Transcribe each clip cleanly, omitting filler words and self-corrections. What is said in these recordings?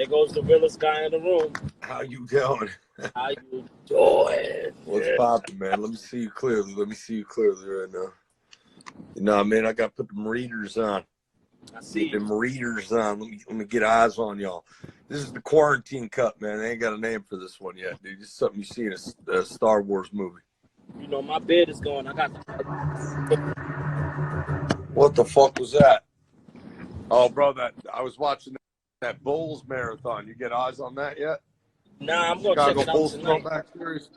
There goes the realest guy in the room. How you doing? How you doing? What's poppin', man? Let me see you clearly. Let me see you clearly right now. You know, man, I got to put them readers on. I see them readers on. Let me get eyes on y'all. This is the quarantine cut, man. I ain't got a name for this one yet, dude. This is something you see in a Star Wars movie. You know, my beard is going. I got. What the fuck was that? Oh, bro, I was watching that Bulls marathon. You get eyes on that yet? Nah, I'm gonna check it out Bulls tonight. Throwback Series.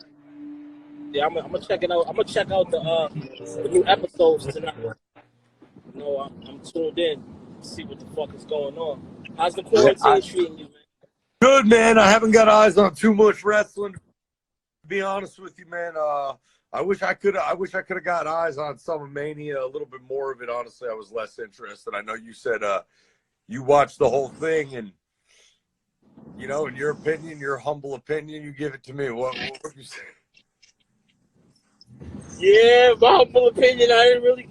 Yeah, I'm gonna check it out. I'm gonna check out the new episodes tonight. You know, I'm tuned in to see what the fuck is going on. How's the quarantine treating you, man? Good, man. I haven't got eyes on too much wrestling. To be honest with you, man. I wish I could have got eyes on some of Mania, a little bit more of it. Honestly, I was less interested. I know you said you watched the whole thing, and you know, in your opinion, your humble opinion, you give it to me. What would you say? Yeah, my humble opinion, I didn't really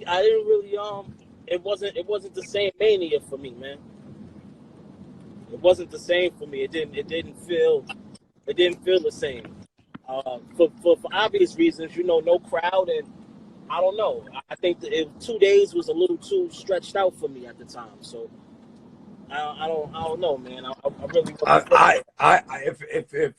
it wasn't the same Mania for me, man. It wasn't the same for me. It didn't feel the same. For obvious reasons, you know, no crowd, and I don't know. I think that 2 days was a little too stretched out for me at the time. So I don't know, man. I really if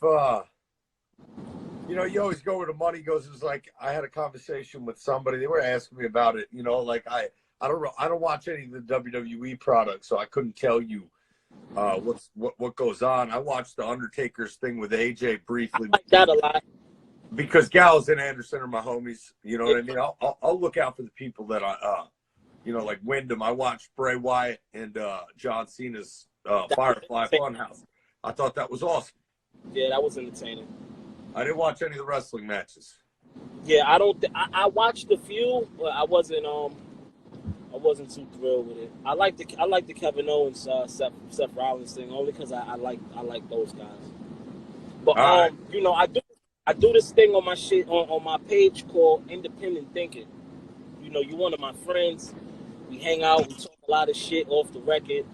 you know, you always go where the money goes. It's like I had a conversation with somebody. They were asking me about it. You know, like I don't watch any of the WWE products, so I couldn't tell you what goes on. I watched the Undertaker's thing with AJ briefly. I like that a lot. Because Gallows and Anderson are my homies. You know what I mean? I'll look out for the people that you know, like Wyndham. I watched Bray Wyatt and John Cena's Firefly Funhouse. I thought that was awesome. Yeah, that was entertaining. I didn't watch any of the wrestling matches. Yeah, I watched a few, but I wasn't too thrilled with it. I like the Kevin Owens Seth Rollins thing only because I like those guys. But right. You know, I do this thing on my on my page called Independent Thinking. You know, you're one of my friends. We hang out, we talk a lot of shit off the record.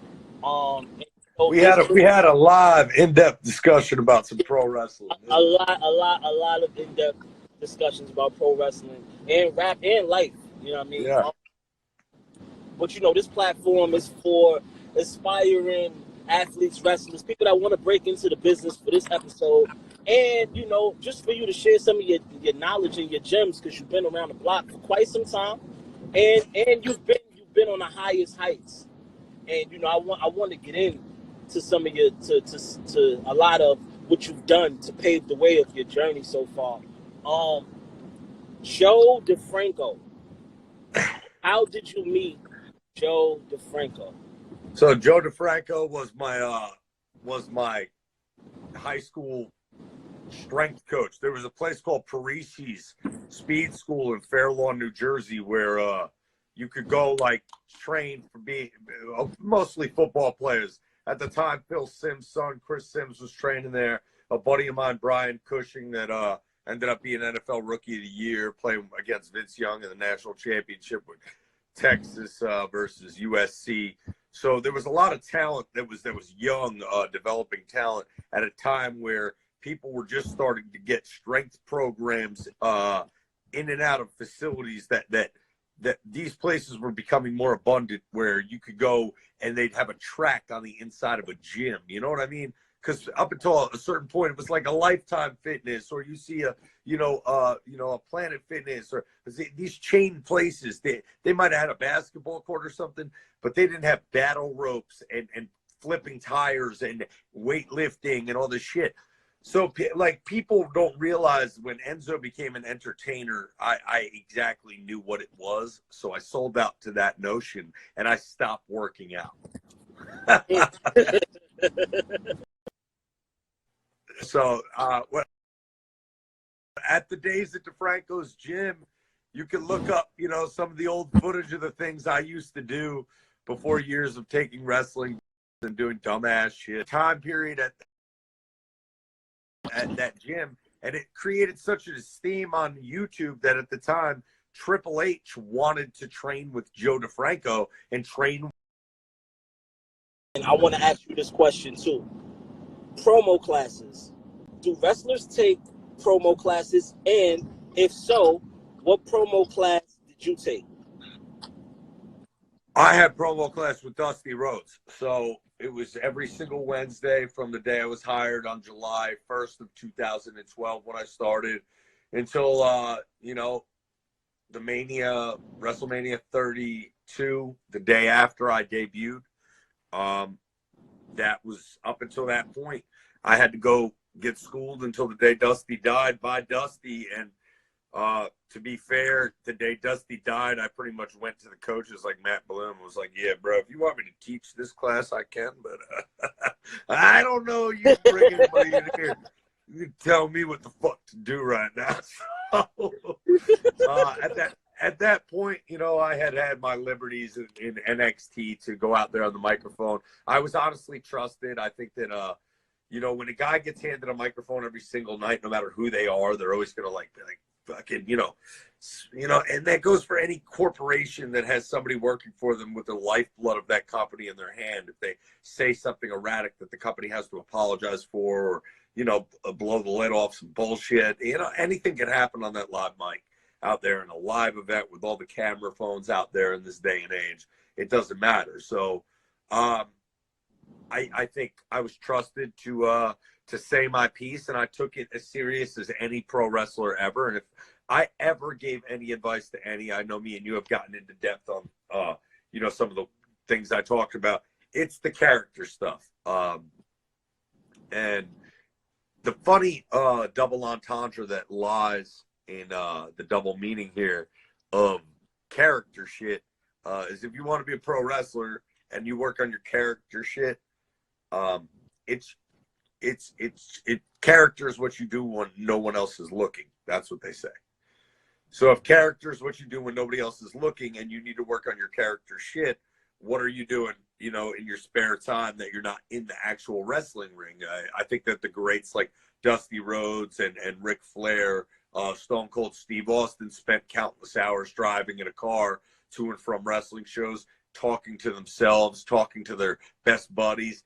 We had a live in-depth discussion about some pro wrestling. A lot of in-depth discussions about pro wrestling and rap and life. You know what I mean? Yeah. But you know, this platform is for aspiring athletes, wrestlers, people that want to break into the business for this episode. And, you know, just for you to share some of your knowledge and your gems, because you've been around the block for quite some time, and you've been on the highest heights. And you know, I want to get in to some of your to a lot of what you've done to pave the way of your journey so far. Joe DiFranco. How did you meet Joe DiFranco? So Joe DiFranco was my high school strength coach. There was a place called Parisi's Speed School in Fair Lawn, New Jersey, where you could go like train for being mostly football players. At the time, Phil Simms' son, Chris Simms, was training there. A buddy of mine, Brian Cushing, that ended up being NFL Rookie of the Year, playing against Vince Young in the national championship with Texas versus USC. So there was a lot of talent that was young, developing talent at a time where people were just starting to get strength programs in and out of facilities that these places were becoming more abundant, where you could go and they'd have a track on the inside of a gym. You know what I mean? Because up until a certain point, it was like a Lifetime Fitness, or you see a Planet Fitness, or these chain places. They might have had a basketball court or something, but they didn't have battle ropes and flipping tires and weightlifting and all this shit. So, like, people don't realize when Enzo became an entertainer, I exactly knew what it was. So I sold out to that notion, and I stopped working out. So, at the days at DiFranco's gym, you can look up, you know, some of the old footage of the things I used to do before years of taking wrestling and doing dumbass shit. Time period at that gym, and it created such an esteem on YouTube that at the time Triple H wanted to train with Joe DiFranco and train. And I want to ask you this question too. promo classes. Do wrestlers take promo classes? And if so, what promo class did you take? I had promo class with Dusty Rhodes. So it was every single Wednesday from the day I was hired on July 1st of 2012 when I started until, you know, the WrestleMania 32, the day after I debuted. That was up until that point. I had to go get schooled until the day Dusty died by Dusty. And to be fair, the day Dusty died, I pretty much went to the coaches like Matt Bloom was like, yeah, bro, if you want me to teach this class, I can, but I don't know you bring anybody in here. You tell me what the fuck to do right now. So, at that point, you know, I had my liberties in NXT to go out there on the microphone. I was honestly trusted. I think that, you know, when a guy gets handed a microphone every single night, no matter who they are, they're always going to be like, fucking, you know, and that goes for any corporation that has somebody working for them with the lifeblood of that company in their hand. If they say something erratic that the company has to apologize for, or, you know, blow the lid off some bullshit, you know, anything can happen on that live mic out there in a live event with all the camera phones out there in this day and age. It doesn't matter. So, I think I was trusted to say my piece, and I took it as serious as any pro wrestler ever. And if I ever gave any advice to any, I know me and you have gotten into depth on, you know, some of the things I talked about. It's the character stuff. And the funny double entendre that lies in the double meaning here of character shit is if you want to be a pro wrestler and you work on your character shit, character is what you do when no one else is looking. That's what they say. So if character is what you do when nobody else is looking and you need to work on your character shit, what are you doing, you know, in your spare time that you're not in the actual wrestling ring? I think that the greats like Dusty Rhodes and Ric Flair, Stone Cold Steve Austin spent countless hours driving in a car to and from wrestling shows, talking to themselves, talking to their best buddies,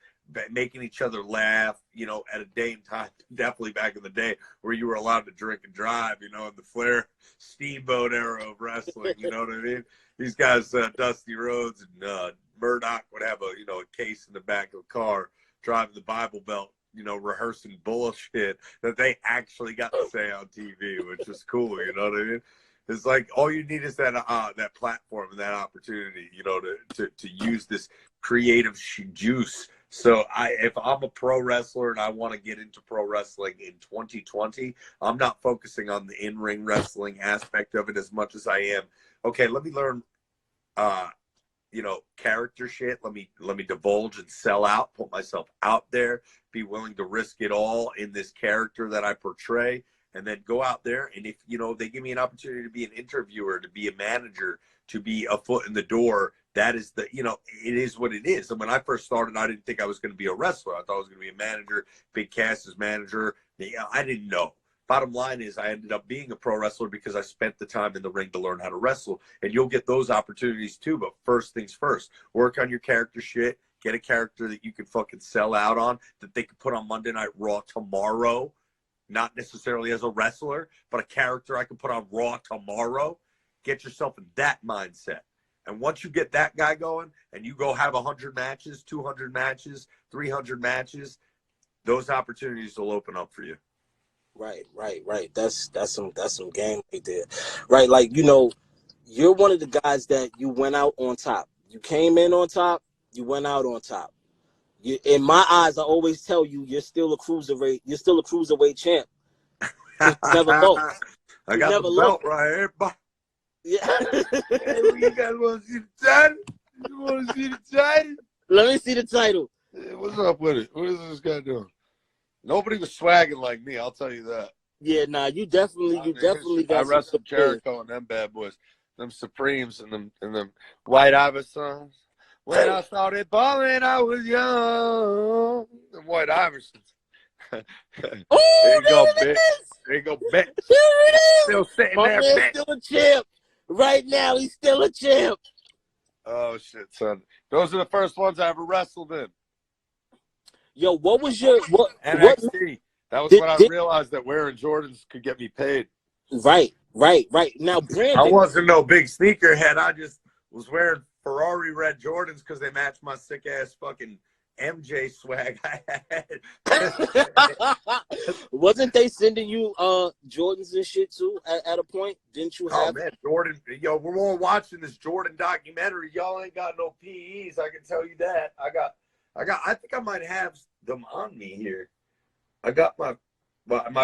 making each other laugh, you know, at a day and time, definitely back in the day where you were allowed to drink and drive, you know, in the Flair Steamboat era of wrestling, you know what I mean? These guys, Dusty Rhodes and Murdoch would have a case in the back of the car, driving the Bible Belt, you know, rehearsing bullshit that they actually got to say on TV, which is cool, you know what I mean? It's like all you need is that platform and that opportunity, you know, to use this creative juice. So if I'm a pro wrestler and I want to get into pro wrestling in 2020, I'm not focusing on the in-ring wrestling aspect of it as much as I am. Okay, let me learn, you know, character shit. Let me divulge and sell out, put myself out there, be willing to risk it all in this character that I portray, and then go out there. And if, you know, they give me an opportunity to be an interviewer, to be a manager, to be a foot in the door, that is the, you know, it is what it is. And when I first started, I didn't think I was going to be a wrestler. I thought I was going to be a manager, Big Cass's manager. I didn't know. Bottom line is I ended up being a pro wrestler because I spent the time in the ring to learn how to wrestle. And you'll get those opportunities too. But first things first, work on your character shit. Get a character that you can fucking sell out on, that they can put on Monday Night Raw tomorrow. Not necessarily as a wrestler, but a character I can put on Raw tomorrow. Get yourself in that mindset. And once you get that guy going and you go have 100 matches, 200 matches, 300 matches, those opportunities will open up for you. Right. That's some game right there. Right, like, you know, you're one of the guys that you went out on top. You came in on top, you went out on top. You, in my eyes, I always tell you, you're still a cruiserweight champ. You never lost. I got the belt right here. Yeah. Hey, you guys want to see the title? You want to see the title? Let me see the title. Hey, what's up with it? What is this guy doing? Nobody was swagging like me, I'll tell you that. Yeah, nah, you definitely got. I wrestled Jericho and them bad boys, them Supremes and them White Iversons. When I started balling, I was young. The White Iversons. Oh, there you go, bitch. There you go, bitch. There it is. Still sitting My there, man's bitch. still a champ. Right now, he's still a champ. Oh, shit, son. Those are the first ones I ever wrestled in. Yo, what was your what NXT. That was when I did realized that wearing Jordans could get me paid. right. Now, I Brandon, wasn't no big sneakerhead. I just was wearing Ferrari red Jordans because they matched my sick ass fucking MJ swag I had. wasn't they sending you Jordans and shit too at a point? Didn't you Oh have? man, Jordan, yo, we're all watching this Jordan documentary. Y'all ain't got no PEs, I can tell you that. I think I might have them on me here. I got my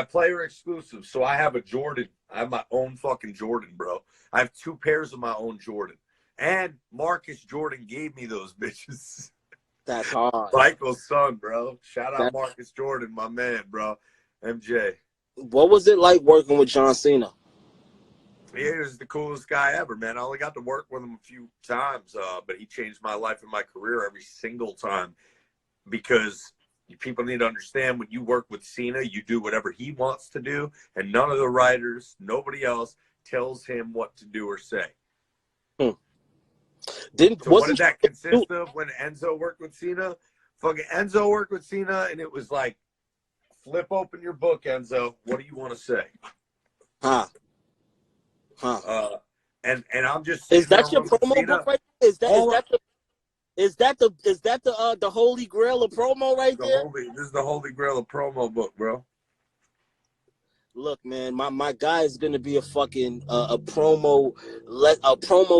player exclusive, so I have a Jordan. I have my own fucking Jordan, bro. I have 2 pairs of my own Jordan. And Marcus Jordan gave me those bitches. That's hard. Michael's son, bro. Shout out That, Marcus Jordan, my man, bro. MJ. what was it like working with John Cena? He was the coolest guy ever, man. I only got to work with him a few times, but he changed my life and my career every single time because people need to understand when you work with Cena, you do whatever he wants to do, and none of the writers, nobody else tells him what to do or say. Hmm. So what did that consist of when Enzo worked with Cena? Fucking Enzo worked with Cena, and it was like, flip open your book, Enzo. What do you want to say? And I'm just is that your promo book right there? Is that the holy grail of promo right there? This is the holy grail of promo book, bro. Look, man, my guy is gonna be a fucking a promo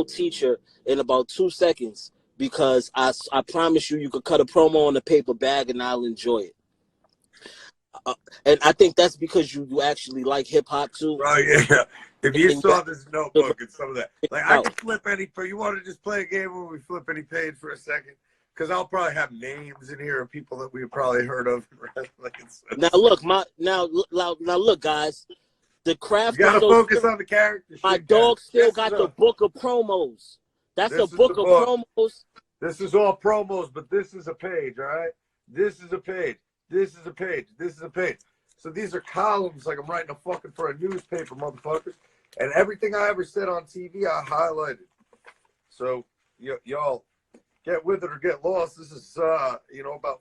teacher in about 2 seconds because I promise you could cut a promo on a paper bag and I'll enjoy it. And I think that's because you actually like hip hop too. Oh yeah. If you saw this notebook and some of that, like I can flip any. You want to just play a game where we flip any page for a second? Because I'll probably have names in here of people that we've probably heard of. Now look, look, guys. The craft. You gotta focus on the character. My dog still got the book of promos. That's a book of promos. This is all promos, but this is a page, all right? This is a page. This is a page. This is a page. So these are columns like I'm writing for a newspaper, motherfuckers. And everything I ever said on TV, I highlighted. So y'all get with it or get lost. This is, about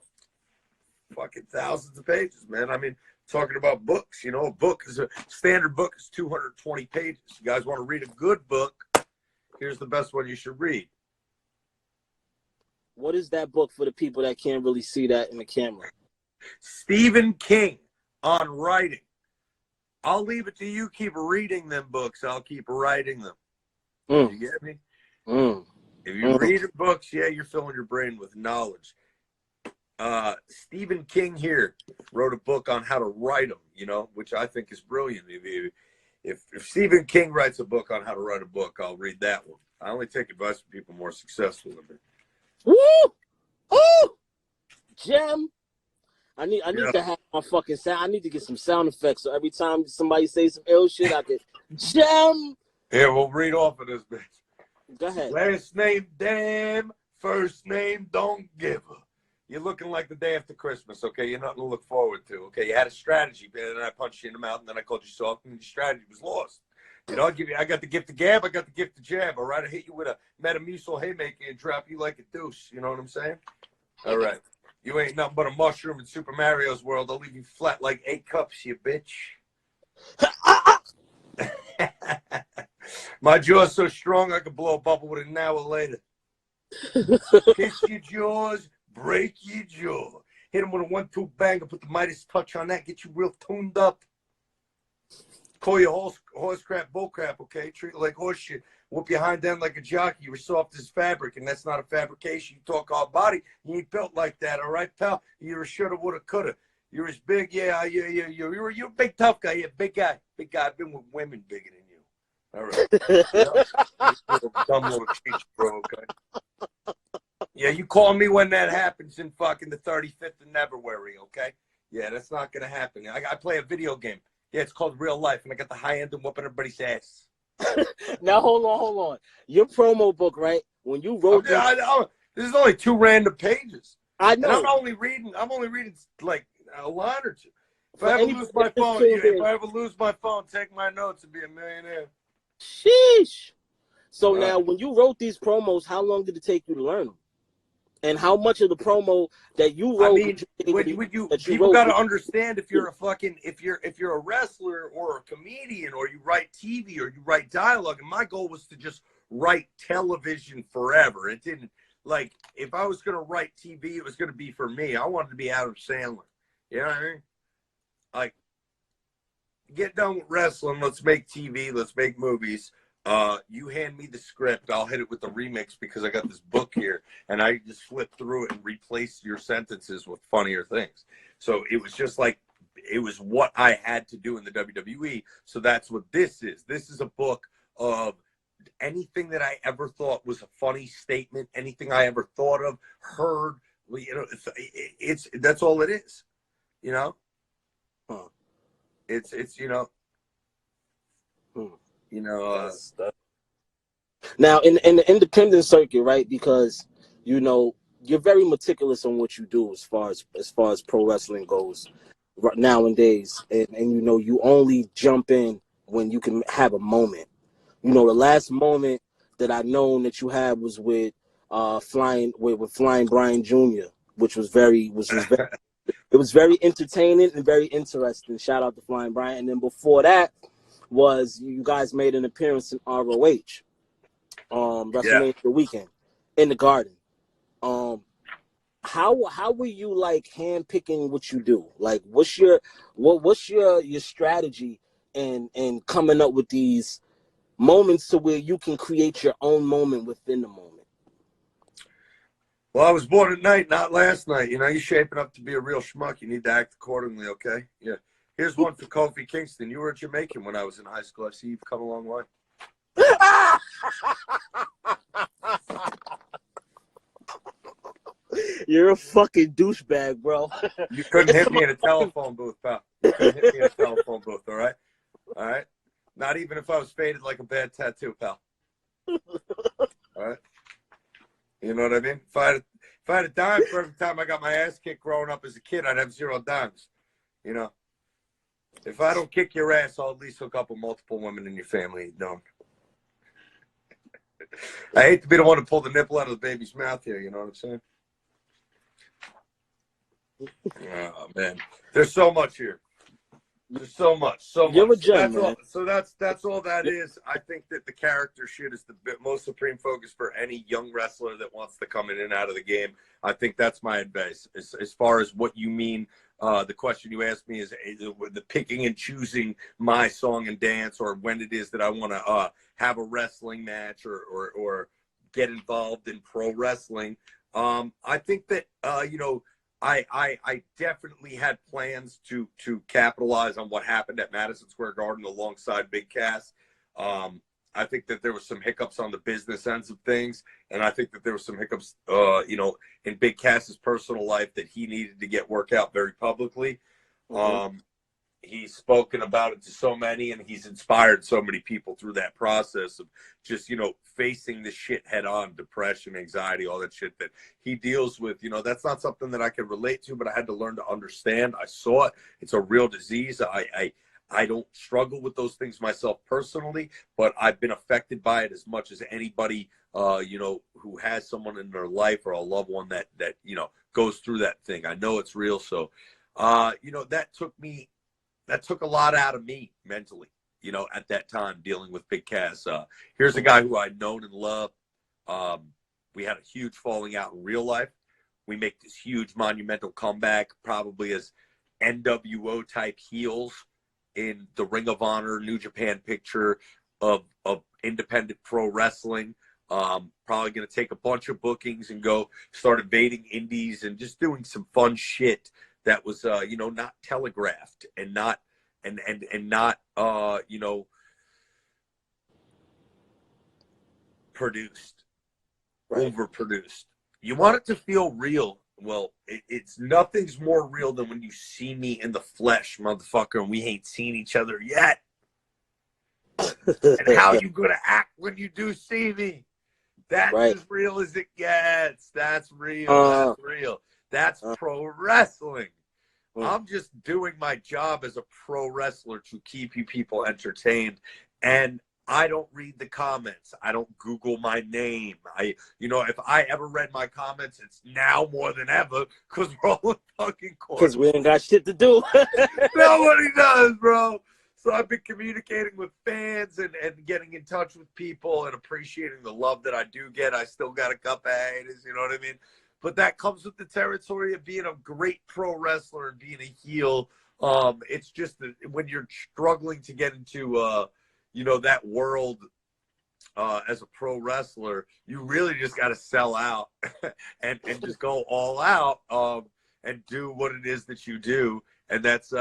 fucking thousands of pages, man. I mean, talking about books, a book is a standard book is 220 pages. You guys want to read a good book? Here's the best one you should read. What is that book for the people that can't really see that in the camera? Stephen King on writing. I'll leave it to you. Keep reading them books. I'll keep writing them. You get me? If you read books, you're filling your brain with knowledge. Stephen King here wrote a book on how to write them, which I think is brilliant. If Stephen King writes a book on how to write a book, I'll read that one. I only take advice from people more successful than me. Woo! Oh! Gem! I need to have my fucking sound. I need to get some sound effects so every time somebody says some ill shit, I can Gem! Yeah, we'll read off of this bitch. Go ahead. Last name, damn. First name, don't give a. You're looking like the day after Christmas, okay? You're nothing to look forward to, okay? You had a strategy, and then I punched you in the mouth, and then I called you soft, and your strategy was lost. I got the gift of gab, I got the gift of jab, all right? I hit you with a Metamucil haymaker and drop you like a deuce, you know what I'm saying? All right. You ain't nothing but a mushroom in Super Mario's world. I'll leave you flat like 8 cups, you bitch. My jaw's so strong I could blow a bubble with it an hour later. Kiss your jaws, break your jaw. Hit him with a 1-2 banger, put the Midas touch on that, get you real tuned up. Call you horse crap, bull crap, okay? Treat it like horse shit. Whoop your hind end like a jockey. You're soft as fabric, and that's not a fabrication. You talk hard body, you ain't built like that, all right, pal? You're a shoulda, woulda, coulda. You're as big, you're a big tough guy, yeah, big guy. Big guy. I've been with women bigger than you. All right. Dumb little cheat, bro, okay? Yeah, you call me when that happens in fucking the 35th of February, okay? Yeah, that's not going to happen. I play a video game. Yeah, it's called Real Life, and I got the high end and whooping everybody's ass. Now, hold on. Your promo book, right? When you wrote this is only 2 random pages. I know. And I'm only reading like a line or two. If I ever lose my phone, take my notes and be a millionaire. Sheesh. So now, when you wrote these promos, how long did it take you to learn them? And how much of the promo that you wrote, I mean, when you people got to understand, if you're a wrestler or a comedian or you write TV or you write dialogue, and my goal was to just write television forever. It didn't, like, if I was going to write TV, it was going to be for me. I wanted to be Adam Sandler. You know what I mean? Like, get done with wrestling. Let's make TV. Let's make movies. You hand me the script, I'll hit it with the remix because I got this book here, and I just flip through it and replace your sentences with funnier things. So it was just like, it was what I had to do in the WWE. So that's what this is. This is a book of anything that I ever thought was a funny statement, anything I ever thought of, heard. You know, it's that's all it is. You know, it's you know. You know, now in the independent circuit, right? Because you know you're very meticulous on what you do as far as pro wrestling goes nowadays, and you know you only jump in when you can have a moment. You know, the last moment that I known that you had was with Flying Brian Jr., which was very it was very entertaining and very interesting. Shout out to Flying Brian. And then before that was you guys made an appearance in ROH, WrestleMania weekend in the Garden. How were you like handpicking what you do? Like, what's your strategy in coming up with these moments to where you can create your own moment within the moment? Well, I was born at night, not last night. You know, you're shaping up to be a real schmuck. You need to act accordingly, okay? Yeah. Here's one for Kofi Kingston. You were a Jamaican when I was in high school. I see you've come a long way. You're a fucking douchebag, bro. You couldn't hit me in a telephone booth, pal. You couldn't hit me in a telephone booth, all right? All right? Not even if I was faded like a bad tattoo, pal. All right? You know what I mean? If I had a dime for every time I got my ass kicked growing up as a kid, I'd have 0 dimes. You know? If I don't kick your ass, I'll at least hook up with multiple women in your family. You know? I hate to be the one to pull the nipple out of the baby's mouth here. You know what I'm saying? Oh, man. There's so much here. There's so much. You're a gem, man. That's all that is. I think that the character shit is the most supreme focus for any young wrestler that wants to come in and out of the game. I think that's my advice. As far as what you mean, the question you asked me is the picking and choosing my song and dance, or when it is that I want to have a wrestling match or get involved in pro wrestling. I think that you know, I definitely had plans to capitalize on what happened at Madison Square Garden alongside Big Cass. I think that there was some hiccups on the business ends of things, and I think that there was some hiccups, you know, in Big Cass's personal life that he needed to get worked out very publicly. Mm-hmm. He's spoken about it to so many, and he's inspired so many people through that process of just, you know, facing the shit head on, depression, anxiety, all that shit that he deals with. You know, that's not something that I could relate to, but I had to learn to understand. I saw it. It's a real disease. I don't struggle with those things myself personally, but I've been affected by it as much as anybody, you know, who has someone in their life or a loved one that, you know, goes through that thing. I know it's real. So, you know, that took a lot out of me mentally, you know, at that time dealing with Big Cass. Here's a guy who I'd known and loved. We had a huge falling out in real life. We make this huge monumental comeback, probably as NWO type heels in the Ring of Honor, New Japan picture of independent pro wrestling. Probably going to take a bunch of bookings and go start invading indies and just doing some fun shit that was, you know, not telegraphed and not, and not, you know, produced, right. Overproduced. You want it to feel real. Well, it's nothing's more real than when you see me in the flesh, motherfucker, and we ain't seen each other yet. And how you gonna act when you do see me? That's right. As real as it gets. That's real. That's real. That's pro wrestling. I'm just doing my job as a pro wrestler to keep you people entertained. And I don't read the comments. I don't Google my name. If I ever read my comments, it's now more than ever because we're all in fucking court. Because we ain't got shit to do. Nobody does, bro. So I've been communicating with fans and getting in touch with people and appreciating the love that I do get. I still got a couple of haters, you know what I mean? But that comes with the territory of being a great pro wrestler and being a heel. It's just that when you're struggling to get into that world as a pro wrestler, you really just got to sell out and just go all out and do what it is that you do. And that's,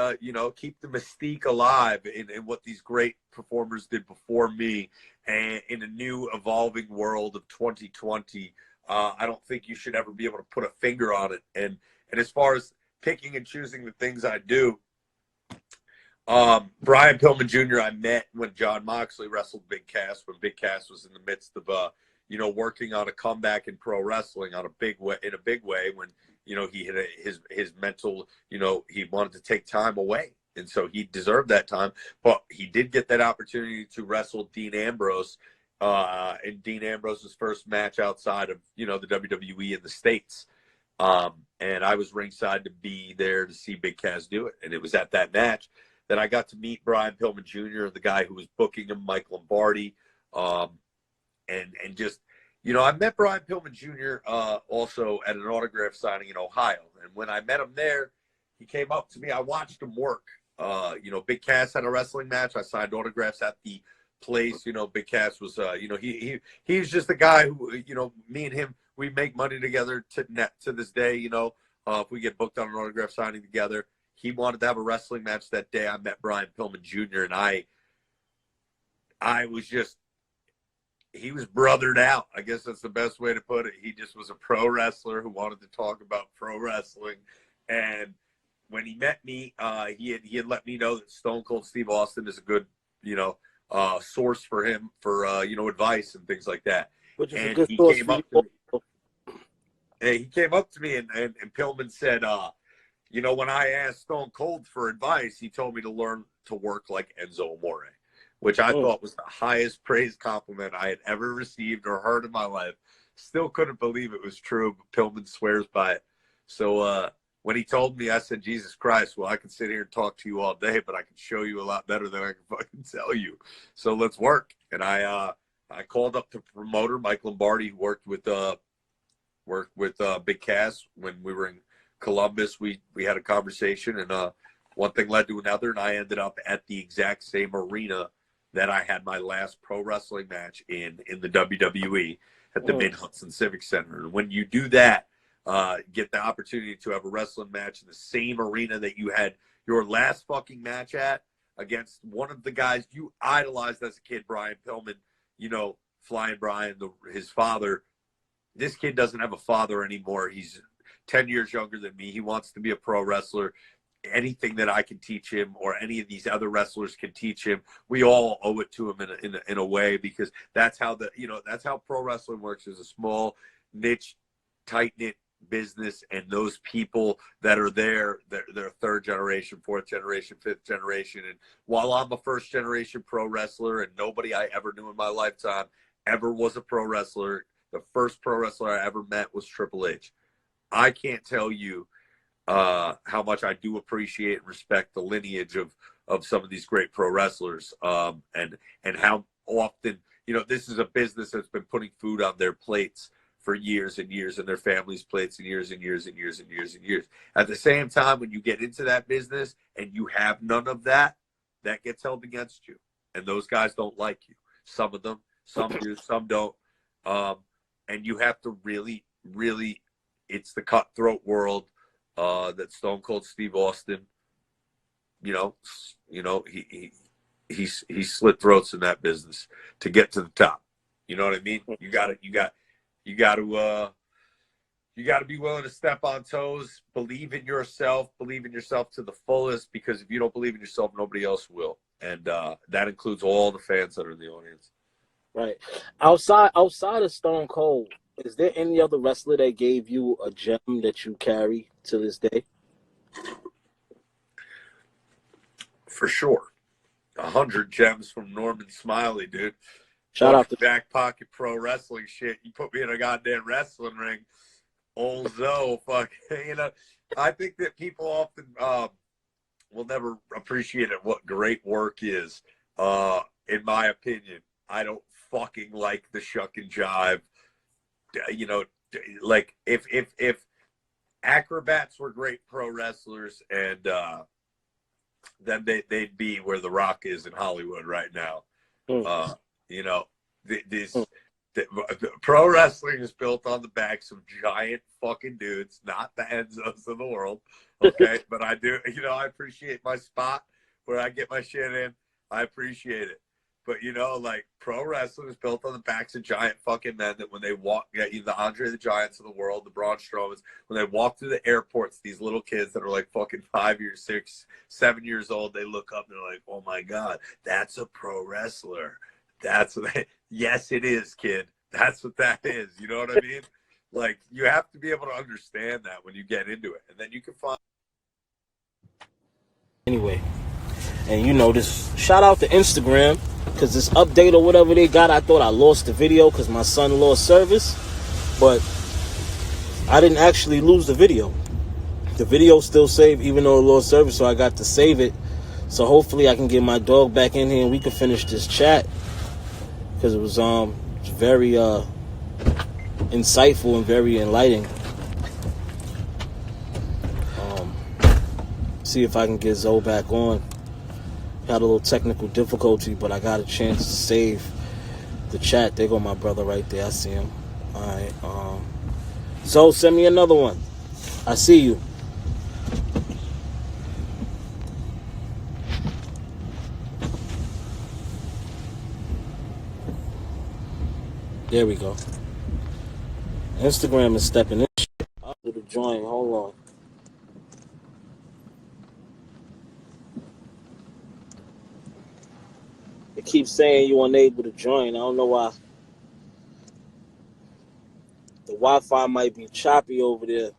keep the mystique alive in what these great performers did before me. And in a new evolving world of 2020, I don't think you should ever be able to put a finger on it. And as far as picking and choosing the things I do, Brian Pillman Jr. I met when John Moxley wrestled Big Cass, when Big Cass was in the midst of, working on a comeback in pro wrestling in a big way when, he had his mental, he wanted to take time away. And so he deserved that time, but he did get that opportunity to wrestle Dean Ambrose in Dean Ambrose's first match outside of, the WWE in the States. And I was ringside to be there to see Big Cass do it. And it was at that match that I got to meet Brian Pillman Jr., the guy who was booking him, Mike Lombardi. And just, I met Brian Pillman Jr. Also at an autograph signing in Ohio. And when I met him there, he came up to me. I watched him work. Big Cass had a wrestling match. I signed autographs at the place. Big Cass was, he's just the guy who, me and him, we make money together to this day. If we get booked on an autograph signing together, he wanted to have a wrestling match that day. I met Brian Pillman Jr. and I was just, he was brothered out. I guess that's the best way to put it. He just was a pro wrestler who wanted to talk about pro wrestling. And when he met me, he had let me know that Stone Cold Steve Austin is a good, source for him for, advice and things like that. Which is and a good he source came for up you. to me. And he came up to me and Pillman said, when I asked Stone Cold for advice, he told me to learn to work like Enzo Amore, which I thought was the highest praise compliment I had ever received or heard in my life. Still couldn't believe it was true, but Pillman swears by it. So when he told me, I said, Jesus Christ, well, I can sit here and talk to you all day, but I can show you a lot better than I can fucking tell you. So let's work. And I called up the promoter, Mike Lombardi, who worked with Big Cass when we were in Columbus. We had a conversation, and one thing led to another, and I ended up at the exact same arena that I had my last pro wrestling match in the WWE at the Mid-Hudson Civic Center. And when you do that, get the opportunity to have a wrestling match in the same arena that you had your last fucking match at against one of the guys you idolized as a kid, Brian Pillman, Flying Brian, his father. This kid doesn't have a father anymore. He's 10 years younger than me. He wants to be a pro wrestler. Anything that I can teach him or any of these other wrestlers can teach him, we all owe it to him in a way, because that's how that's how pro wrestling works. Is a small niche, tight knit business, and those people that are there, they're third generation, fourth generation, fifth generation. And while I'm a first generation pro wrestler, and nobody I ever knew in my lifetime ever was a pro wrestler, the first pro wrestler I ever met was Triple H. I can't tell you how much I do appreciate and respect the lineage of some of these great pro wrestlers, and how often, this is a business that's been putting food on their plates for years and years, and their families' plates and years and years and years and years and years. At the same time, when you get into that business and you have none of that, that gets held against you. And those guys don't like you. Some of them, some do, some don't. And you have to really, really, it's the cutthroat world that Stone Cold Steve Austin, he slit throats in that business to get to the top. You know what I mean? You got to be willing to step on toes, believe in yourself to the fullest, because if you don't believe in yourself, nobody else will. And that includes all the fans that are in the audience. Right. Outside of Stone Cold, is there any other wrestler that gave you a gem that you carry to this day? For sure. 100 gems from Norman Smiley, dude. Shout out to back pocket pro wrestling shit. You put me in a goddamn wrestling ring. Old Zoe, fuck. You know, I think that people often will never appreciate it, what great work is. In my opinion, I don't fucking like the shuck and jive. You know, like if acrobats were great pro wrestlers, and then they'd be where The Rock is in Hollywood right now. You know, the pro wrestling is built on the backs of giant fucking dudes, not the Enzos of the world. Okay, but I do, you know, I appreciate my spot where I get my shit in. I appreciate it. But, you know, like, pro wrestling is built on the backs of giant fucking men that when they walk, the Andre the Giants of the world, the Braun Strowmans, when they walk through the airports, these little kids that are like fucking 5 years, 6, 7 years old, they look up and they're like, oh my God, that's a pro wrestler. That's what yes, it is, kid. That's what that is. You know what I mean? Like, you have to be able to understand that when you get into it. And then you can find. Anyway, and you know, this shout out to Instagram, because this update or whatever they got, I thought I lost the video because my son lost service, but I didn't actually lose the video. The video's still saved even though it lost service, so I got to save it. So hopefully I can get my dog back in here and we can finish this chat, because it was very insightful and very enlightening. See if I can get Zoe back on. Had a little technical difficulty, but I got a chance to save the chat. There go my brother right there. I see him. All right. Zoe, send me another one. I see you. There we go. Instagram is stepping in up to the joint. Hold on. It keeps saying you're unable to join. I don't know why. The Wi-Fi might be choppy over there.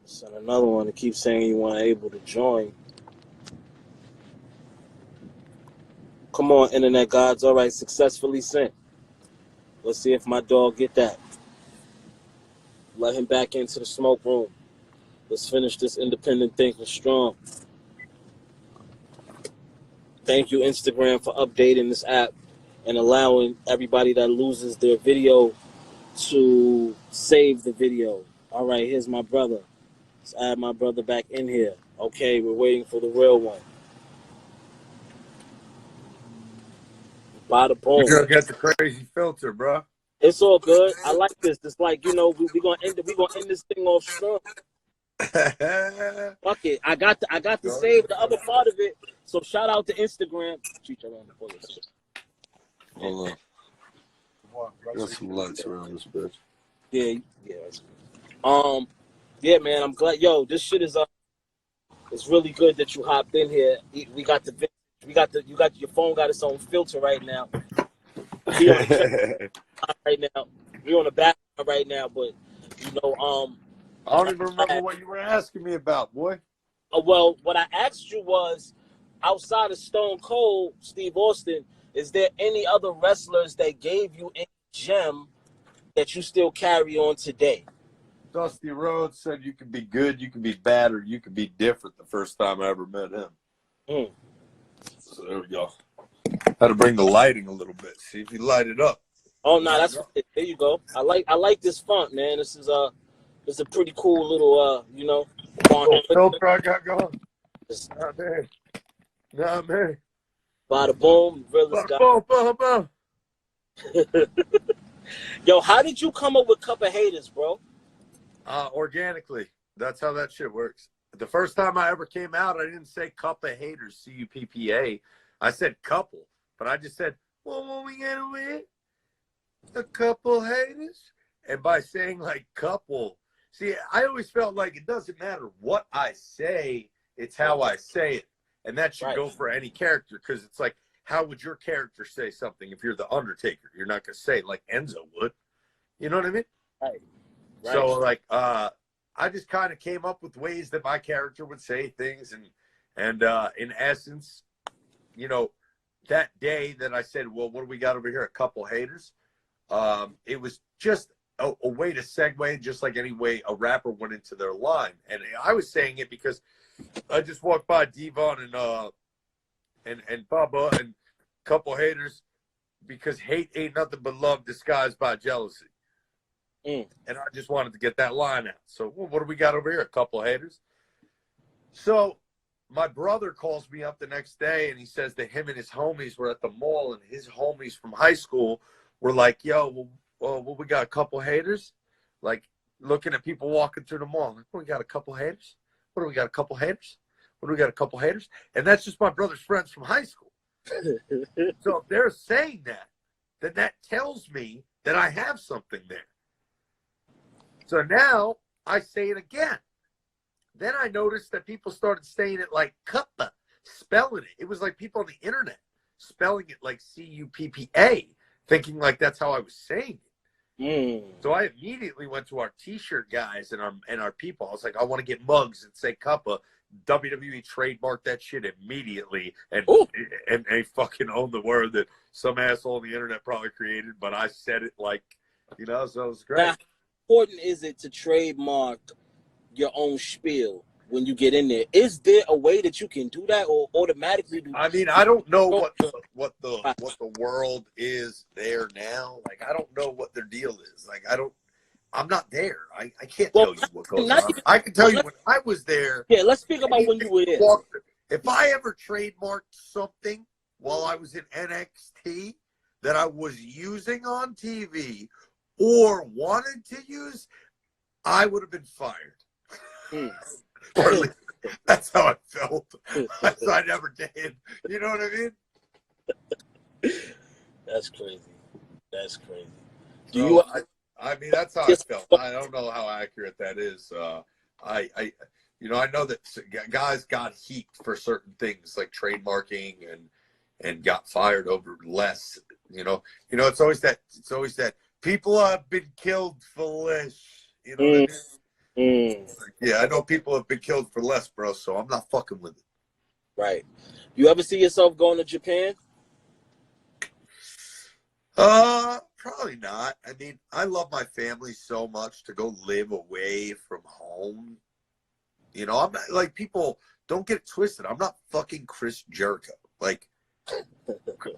Send another one. It keeps saying you weren't able to join. Come on, internet gods. All right, successfully sent. Let's see if my dog get that. Let him back into the smoke room. Let's finish this independent thinking strong. Thank you, Instagram, for updating this app and allowing everybody that loses their video to save the video. All right, here's my brother. Let's add my brother back in here. Okay, we're waiting for the real one. Bada boom. You're gonna get the crazy filter, bro. It's all good. I like this. It's like, you know, we're gonna end this thing off strong. Fuck it. I got to save the other part of it. So shout out to Instagram. Hold on. Got some lights around this bitch. Yeah. Yeah, man. I'm glad. Yo, this shit is it's really good that you hopped in here. We got your phone got its own filter right now. We on the right now. We on the background right now, but you know, I don't even remember what you were asking me about, boy. Well, what I asked you was, outside of Stone Cold, Steve Austin, is there any other wrestlers that gave you a gem that you still carry on today? Dusty Rhodes said you could be good, you could be bad, or you could be different the first time I ever met him. So there we go. Had to bring the lighting a little bit. See if you light it up. Oh no, that's there you go. I like this font, man. This is it's a pretty cool little you know, filter I got going. Not me. Not me. Bada boom, realest guy. Boom. Yo, how did you come up with Cup of Haters, bro? Organically. That's how that shit works. The first time I ever came out, I didn't say Cup of Haters, CUPPA. I said couple, but I just said, well, when we get away, a couple haters. And by saying like couple, see, I always felt like it doesn't matter what I say, it's how I say it. And that should go for any character, because it's like, how would your character say something if you're the Undertaker? You're not going to say it like Enzo would. You know what I mean? Right. So, like, I I just kind of came up with ways that my character would say things, and in essence, you know, that day that I said, well, what do we got over here? A couple haters. It was just a way to segue, just like any way a rapper went into their line. And I was saying it because I just walked by Devon and Bubba and a couple haters, because hate ain't nothing but love disguised by jealousy. And I just wanted to get that line out. So, well, what do we got over here? A couple haters. So my brother calls me up the next day, and he says that him and his homies were at the mall, and his homies from high school were like, yo, well, we got a couple haters? Like, looking at people walking through the mall. Like, we got a couple haters? What do we got, a couple haters? What do we got, a couple haters? And that's just my brother's friends from high school. So if they're saying that, then that tells me that I have something there. So now I say it again. Then I noticed that people started saying it like cuppa, spelling it. It was like people on the internet spelling it like C-U-P-P-A, thinking like that's how I was saying it. So I immediately went to our T-shirt guys and our people. I was like, I want to get mugs that say cuppa. WWE trademarked that shit immediately, and they fucking own the word that some asshole on the internet probably created, but I said it like, you know, so it was great. Now, how important is it to trademark your own spiel when you get in there? Is there a way that you can do that, or automatically do? I mean, I don't know what the world is there now. Like, I don't know what their deal is. Like, I'm not there. I can't tell you what goes on. I can tell you when I was there. Yeah, let's speak about when you were there. If I ever trademarked something while I was in NXT that I was using on TV or wanted to use, I would have been fired. Or at least, that's how I felt. I never did. You know what I mean? That's crazy. That's crazy. I mean, that's how I felt. I don't know how accurate that is. I know that guys got heat for certain things like trademarking and got fired over less. You know, it's always that people have been killed for less. You know what I mean? Yeah, I know people have been killed for less, bro. So I'm not fucking with it. Right. You ever see yourself going to Japan? Probably not. I mean, I love my family so much to go live away from home. You know, I'm not, like, people don't get it twisted. I'm not fucking Chris Jericho. Like,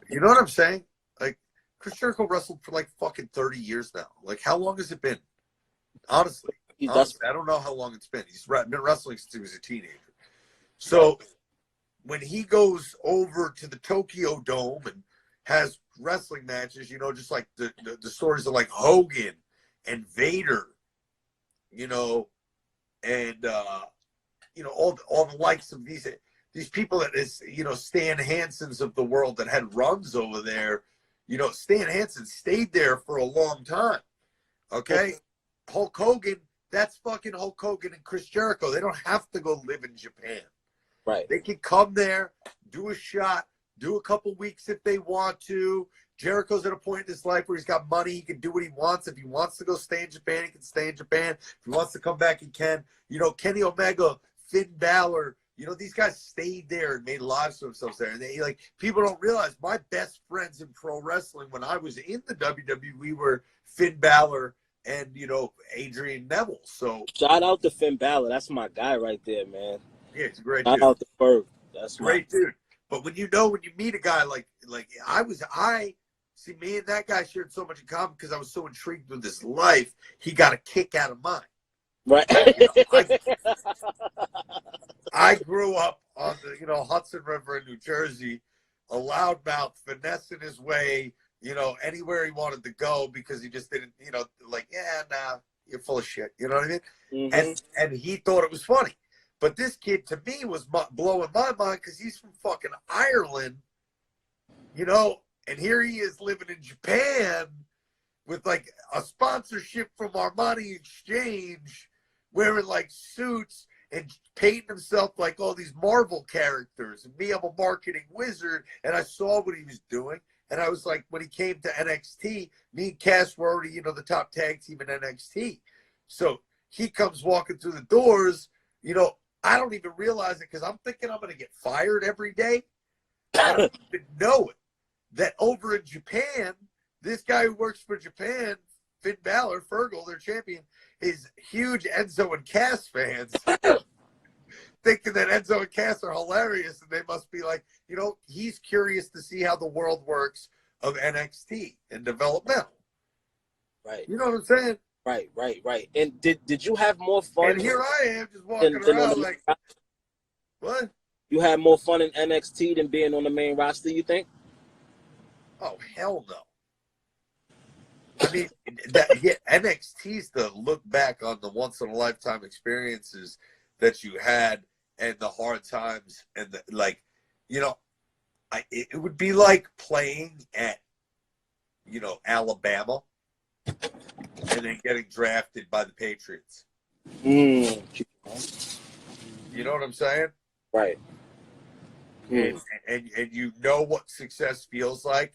you know what I'm saying? Like, Chris Jericho wrestled for like fucking 30 years now. Like, how long has it been? Honestly, I don't know how long it's been. He's been wrestling since he was a teenager. So when he goes over to the Tokyo Dome and has wrestling matches, you know, just like the stories of like Hogan and Vader, you know, and you know, all the likes of these people that is, you know, Stan Hansen's of the world that had runs over there. You know, Stan Hansen stayed there for a long time. Okay, Hulk Hogan, that's fucking Hulk Hogan and Chris Jericho. They don't have to go live in Japan. Right. They can come there, do a shot, do a couple weeks if they want to. Jericho's at a point in his life where he's got money. He can do what he wants. If he wants to go stay in Japan, he can stay in Japan. If he wants to come back, he can. You know, Kenny Omega, Finn Balor, you know, these guys stayed there and made lives for themselves there. And they, like, people don't realize my best friends in pro wrestling when I was in the WWE were Finn Balor and, you know, Adrian Neville. So shout out to Finn Balor. That's my guy right there, man. Yeah, it's a great dude. Shout out to Berg. That's great dude. But when you meet a guy like see, me and that guy shared so much in common because I was so intrigued with his life. He got a kick out of mine. Right. You know, I grew up on the, you know, Hudson River in New Jersey, a loudmouth finessing his way, you know, anywhere he wanted to go because he just didn't, you know, like, yeah, nah, you're full of shit. You know what I mean? And he thought it was funny. But this kid, to me, was blowing my mind because he's from fucking Ireland, you know, and here he is living in Japan with, like, a sponsorship from Armani Exchange, wearing, like, suits and painting himself like all these Marvel characters. And me, I'm a marketing wizard, and I saw what he was doing. And I was like, when he came to NXT, me and Cass were already, you know, the top tag team in NXT. So he comes walking through the doors, you know, I don't even realize it because I'm thinking I'm going to get fired every day. I don't even know it. That over in Japan, this guy who works for Japan, Finn Balor, Fergal, their champion, is huge Enzo and Cass fans. Thinking that Enzo and Cass are hilarious, and they must be like, you know, he's curious to see how the world works of NXT and developmental. Right. You know what I'm saying? Right. And did you have more fun? And here I am just walking around like, what? You had more fun in NXT than being on the main roster, you think? Oh, hell no. I mean, NXT's to look back on the once-in-a-lifetime experiences that you had and the hard times and the, like, you know, it would be like playing at, you know, Alabama and then getting drafted by the Patriots. You know what I'm saying? Right. And you know what success feels like,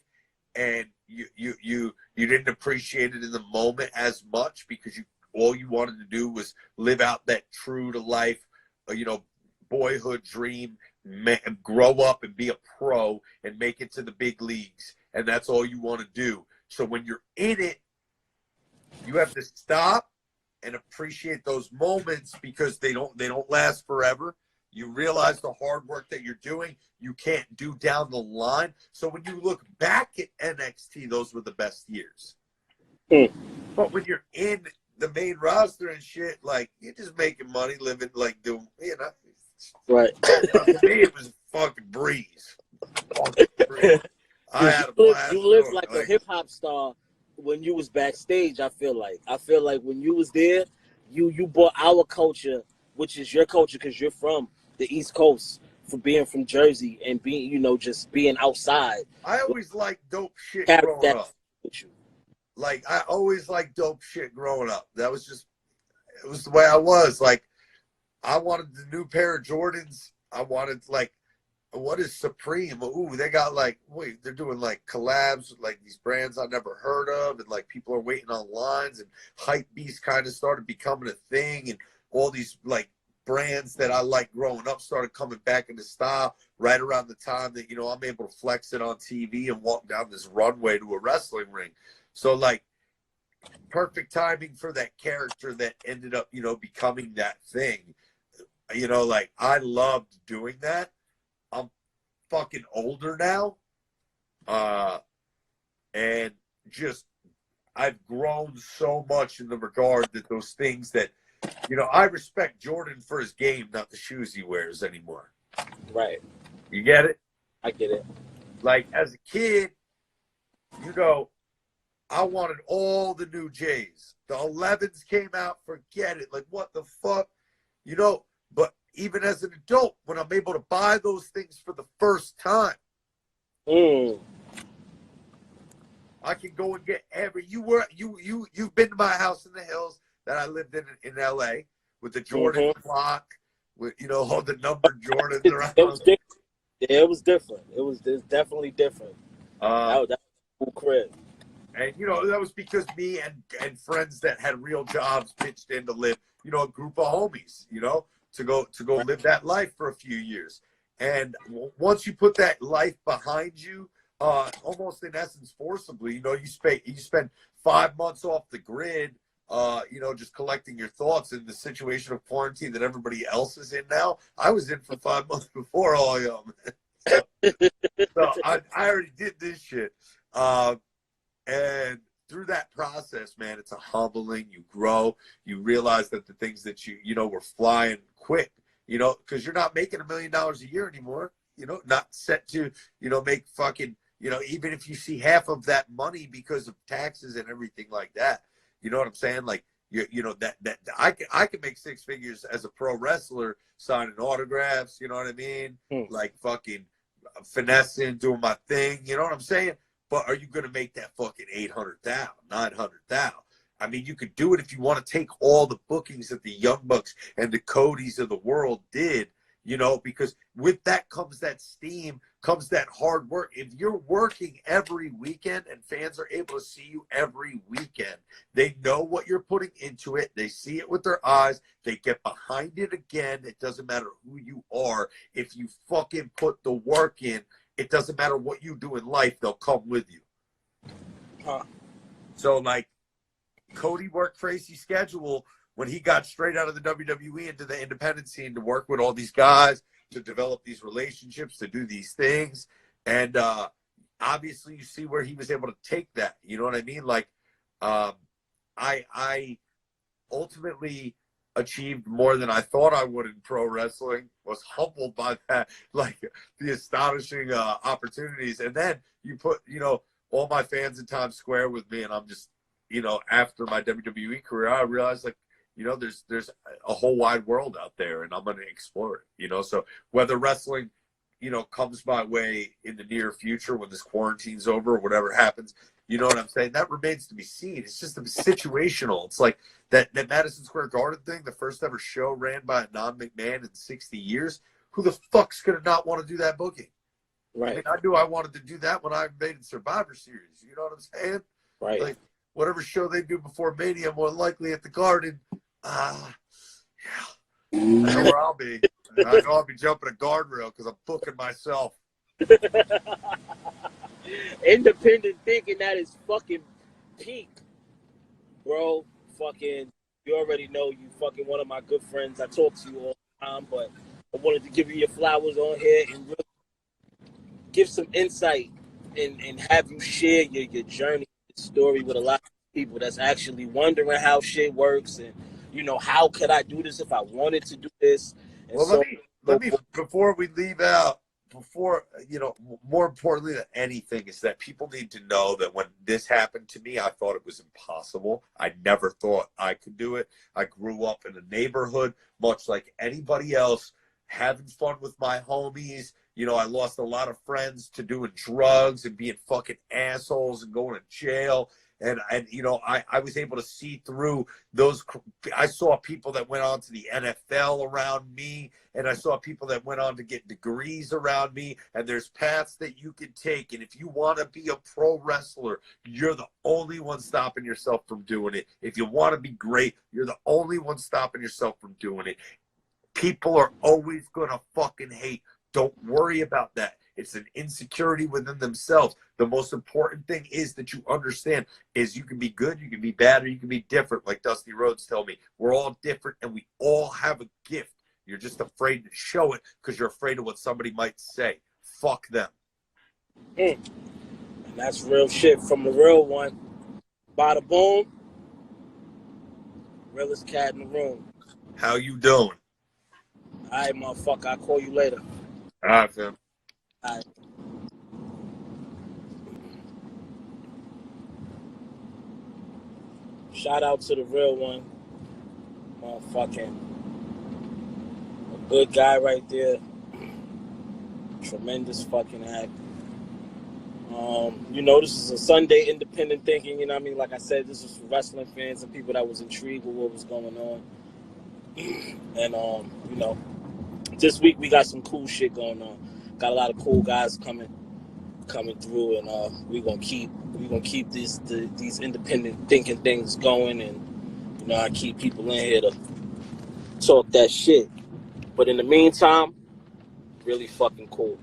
and you didn't appreciate it in the moment as much because all you wanted to do was live out that true to life, you know, boyhood dream, grow up and be a pro and make it to the big leagues, and that's all you want to do. So when you're in it, you have to stop and appreciate those moments because they don't last forever. You realize the hard work that you're doing, you can't do down the line. So when you look back at NXT, those were the best years. But when you're in the main roster and shit, like, you're just making money, living, like, doing, you know. Right. To me, it was fucking breeze. I had a blast. You lived like a hip-hop star when you was backstage, I feel like when you was there, you brought our culture, which is your culture because you're from the East Coast, for being from Jersey and being, you know, just being outside. I always liked dope shit growing up. Like, I always liked dope shit growing up. That was just, it was the way I was. Like, I wanted the new pair of Jordans. I wanted, like, what is Supreme? Ooh, they got, like, wait, they're doing, like, collabs with, like, these brands I never heard of. And, like, people are waiting on lines. And Hype Beast kind of started becoming a thing. And all these, like, brands that I liked growing up started coming back into style right around the time that, you know, I'm able to flex it on TV and walk down this runway to a wrestling ring. So, like, perfect timing for that character that ended up, you know, becoming that thing. You know, like, I loved doing that. I'm fucking older now. And just, I've grown so much in the regard that those things that, you know, I respect Jordan for his game, not the shoes he wears anymore. Right. You get it? I get it. Like, as a kid, you know, I wanted all the new J's. The 11s came out, forget it. Like, what the fuck? You know, but even as an adult, when I'm able to buy those things for the first time, I can go and get you've been to my house in the hills that I lived in LA with the Jordan clock, with, you know, all the numbered Jordans around. It was different. Yeah, it was different. It was definitely different. That was a cool crib. And, you know, that was because me and friends that had real jobs pitched in to live, you know, a group of homies, you know, to go live that life for a few years. And once you put that life behind you, almost in essence forcibly, you know, you spend 5 months off the grid, you know, just collecting your thoughts in the situation of quarantine that everybody else is in now. I was in for 5 months before all of them. So I already did this shit. And through that process, man, it's a humbling. You grow. You realize that the things that you know, were flying quick, you know, because you're not making $1 million a year anymore. You know, not set to, you know, make fucking, you know, even if you see half of that money because of taxes and everything like that. You know what I'm saying? Like, you know, that I can make 6 figures as a pro wrestler signing autographs. You know what I mean? Like fucking finessing, doing my thing. You know what I'm saying? But are you going to make that fucking 800,000, 900,000? I mean, you could do it if you want to take all the bookings that the Young Bucks and the Codys of the world did. you know, because with that comes that steam, comes that hard work. If you're working every weekend and fans are able to see you every weekend, they know what you're putting into it. They see it with their eyes. They get behind it again. It doesn't matter who you are. If you fucking put the work in, it doesn't matter what you do in life, they'll come with you. Huh. So, like, Cody worked crazy schedule when he got straight out of the WWE into the independent scene to work with all these guys, to develop these relationships, to do these things. And obviously you see where he was able to take that. You know what I mean? Like, I ultimately achieved more than I thought I would in pro wrestling, was humbled by that, like the astonishing opportunities. And then you put, you know, all my fans in Times Square with me, and I'm just, you know, after my WWE career, I realized, like, you know, there's a whole wide world out there, and I'm going to explore it, you know. So whether wrestling, you know, comes my way in the near future when this quarantine's over or whatever happens, you know what I'm saying? That remains to be seen. It's just situational. It's like that Madison Square Garden thing, the first ever show ran by a non-McMahon in 60 years. Who the fuck's going to not want to do that booking? Right. I mean, I knew I wanted to do that when I made Survivor Series. You know what I'm saying? Right. Like, whatever show they do before Mania, more likely at the Garden. Yeah. I know where I'll be. I know I'll be jumping a guardrail because I'm booking myself. Independent thinking at its fucking peak, bro. Fucking, you already know you fucking one of my good friends. I talk to you all the time, but I wanted to give you your flowers on here and really give some insight and have you share your journey, your story with a lot of people that's actually wondering how shit works and, you know, how could I do this if I wanted to do this? And Well, so, let me before we leave out, before, you know, more importantly than anything is that people need to know that when this happened to me, I thought it was impossible. I never thought I could do it. I grew up in a neighborhood, much like anybody else, having fun with my homies. You know, I lost a lot of friends to doing drugs and being fucking assholes and going to jail. And you know, I was able to see through those. I saw people that went on to the NFL around me, and I saw people that went on to get degrees around me, and there's paths that you can take. And if you want to be a pro wrestler, you're the only one stopping yourself from doing it. If you want to be great, you're the only one stopping yourself from doing it. People are always going to fucking hate. Don't worry about that. It's an insecurity within themselves. The most important thing is that you understand is you can be good, you can be bad, or you can be different. Like Dusty Rhodes told me, we're all different and we all have a gift. You're just afraid to show it because you're afraid of what somebody might say. Fuck them. and that's real shit from the real one. Bada boom. Realest cat in the room. How you doing? All right, motherfucker. I'll call you later. All right, fam. All right. Shout out to the real one. Motherfucking a good guy right there. Tremendous fucking act. You know, this is a Sunday independent thinking, you know what I mean? Like I said, this is for wrestling fans and people that was intrigued with what was going on. And you know, this week we got some cool shit going on. Got a lot of cool guys coming through, and we're gonna keep these independent thinking things going, and you know, I keep people in here to talk that shit. But in the meantime, really fucking cool.